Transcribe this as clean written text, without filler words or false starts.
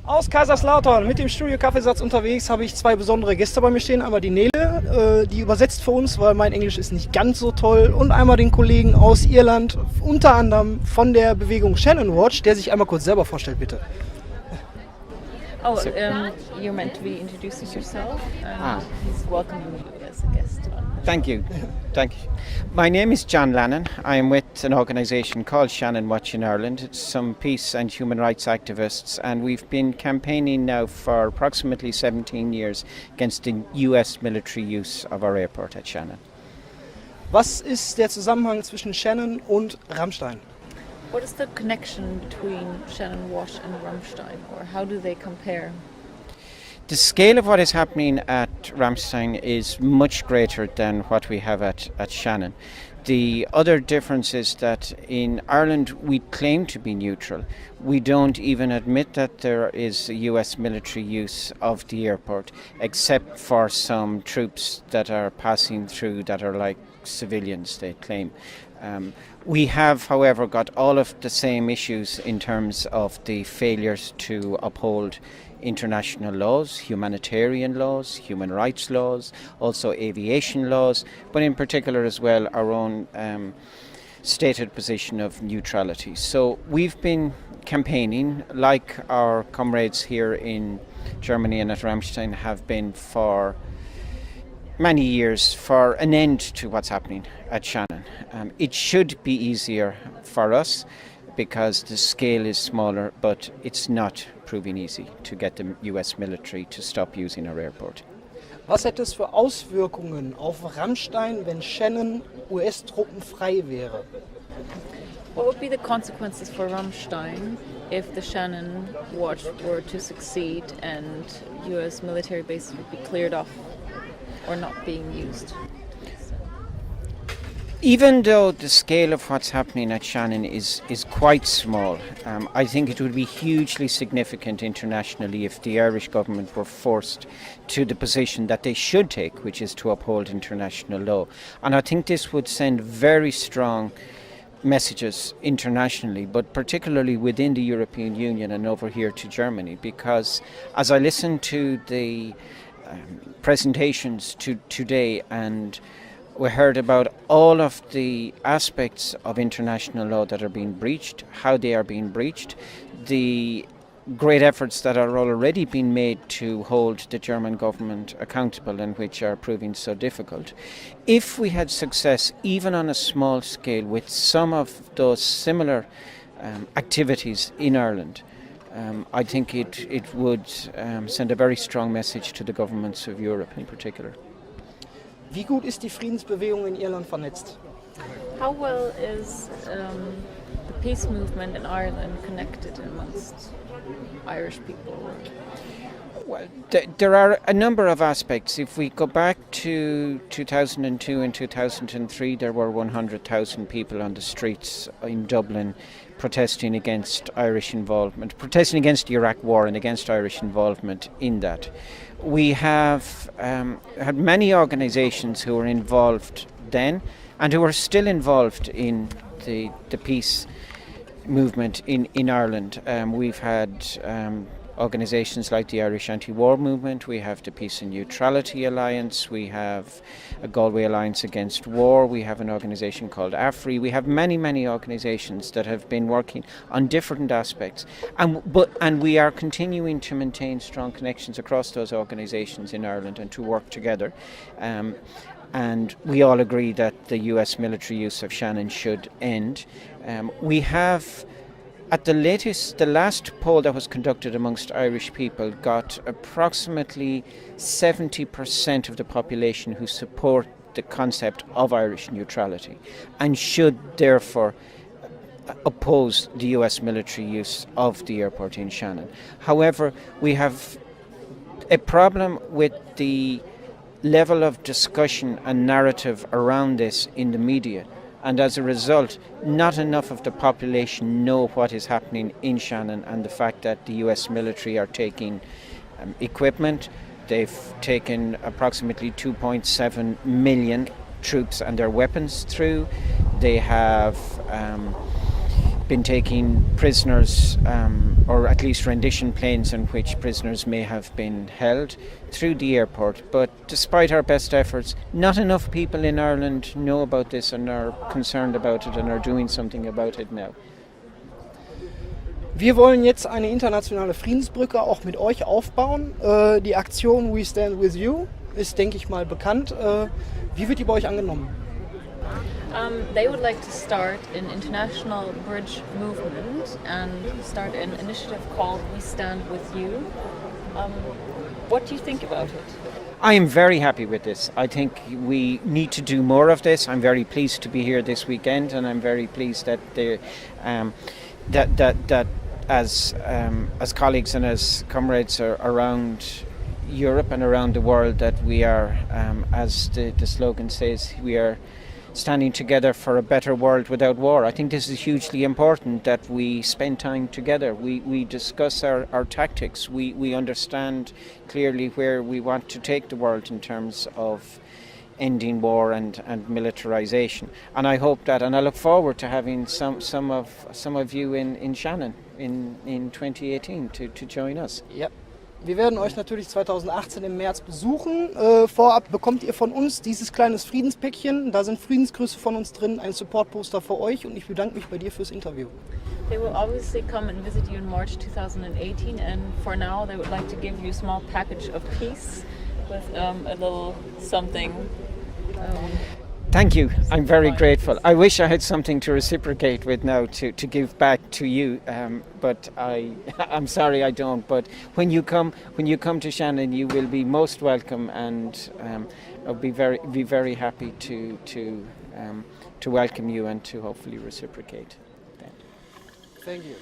Aus Kaiserslautern mit dem Studio Kaffeesatz unterwegs habe ich zwei besondere Gäste bei mir stehen. Einmal die Nele, die übersetzt für uns, weil mein Englisch ist nicht ganz so toll. Und einmal den Kollegen aus Irland, unter anderem von der Bewegung Shannon Watch, der sich einmal kurz selber vorstellt, bitte. Oh, you're meant to be introducing yourself, and he's welcoming you as a guest. Thank you. My name is John Lannon. I am with an organisation called Shannon Watch in Ireland. It's some peace and human rights activists, and we've been campaigning now for approximately 17 years against the US military use of our airport at Shannon. Was ist der Zusammenhang zwischen Shannon und Ramstein? What is the connection between Shannon Watch and Ramstein, or how do they compare? The scale of what is happening at Ramstein is much greater than what we have at Shannon. The other difference is that in Ireland we claim to be neutral. We don't even admit that there is a US military use of the airport, except for some troops that are passing through that are like civilians, they claim. We have, however, got all of the same issues in terms of the failures to uphold international laws, humanitarian laws, human rights laws, also aviation laws, but in particular as well our own stated position of neutrality. So we've been campaigning, like our comrades here in Germany and at Ramstein have been for many years, for an end to what's happening at Shannon. It should be easier for us because the scale is smaller, but it's not proving easy to get the US military to stop using our airport. Was hätte es für Auswirkungen auf Ramstein, wenn Shannon US-Truppen frei wäre? What would be the consequences for Ramstein if the Shannon Watch were to succeed and US military bases would be cleared off or not being used? Even though the scale of what's happening at Shannon is quite small, I think it would be hugely significant internationally if the Irish government were forced to the position that they should take, which is to uphold international law. And I think this would send very strong messages internationally, but particularly within the European Union and over here to Germany, because as I listened to the presentations today, and we heard about all of the aspects of international law that are being breached, how they are being breached, the great efforts that are already being made to hold the German government accountable and which are proving so difficult. If we had success, even on a small scale, with some of those similar activities in Ireland, I think it would send a very strong message to the governments of Europe in particular. Wie gut ist die Friedensbewegung in Irland vernetzt? How well is the peace movement in Ireland connected amongst Irish people? Well, there are a number of aspects. If we go back to 2002 and 2003, there were 100,000 people on the streets in Dublin protesting against Irish involvement, protesting against the Iraq War and against Irish involvement in that. We have had many organisations who were involved then and who are still involved in the peace movement in Ireland. We've had organisations like the Irish Anti-War Movement, we have the Peace and Neutrality Alliance, we have a Galway Alliance Against War, we have an organisation called Afri, we have many organisations that have been working on different aspects, and we are continuing to maintain strong connections across those organisations in Ireland and to work together. And we all agree that the US military use of Shannon should end. We have, at the last poll that was conducted amongst Irish people got approximately 70% of the population who support the concept of Irish neutrality and should therefore oppose the US military use of the airport in Shannon. However, we have a problem with the level of discussion and narrative around this in the media. And as a result, not enough of the population know what is happening in Shannon and the fact that the US military are taking equipment. They've taken approximately 2.7 million troops and their weapons through. They have been taking prisoners, or at least rendition planes in which prisoners may have been held through the airport. But despite our best efforts, not enough people in Ireland know about this and are concerned about it and are doing something about it now. Wir wollen jetzt eine internationale Friedensbrücke auch mit euch aufbauen. Die Aktion We Stand With You ist, denke ich mal, bekannt. Wie wird die bei euch angenommen? They would like to start an international bridge movement and start an initiative called We Stand With You. What do you think about it? I am very happy with this. I think we need to do more of this. I'm very pleased to be here this weekend, and I'm very pleased that that as colleagues and as comrades around Europe and around the world, that we are, as the slogan says, we are standing together for a better world without war. I think this is hugely important, that we spend time together. We discuss our tactics. We understand clearly where we want to take the world in terms of ending war and militarization. And I hope that, and I look forward to having some of you in Shannon in 2018 to join us. Ja. Wir werden euch natürlich 2018 im März besuchen. Vorab bekommt ihr von uns dieses kleines Friedenspäckchen. Da sind Friedensgrüße von uns drin, ein Support-Poster für euch, und ich bedanke mich bei dir fürs Interview. They will obviously come and visit you in March 2018, and for now they would like to give you a small package of peace with a little something. Thank you. I'm very grateful. I wish I had something to reciprocate with now to give back to you, but I'm sorry I don't. But when you come to Shannon, you will be most welcome, and I'll be very happy to welcome you and to hopefully reciprocate. Thank you.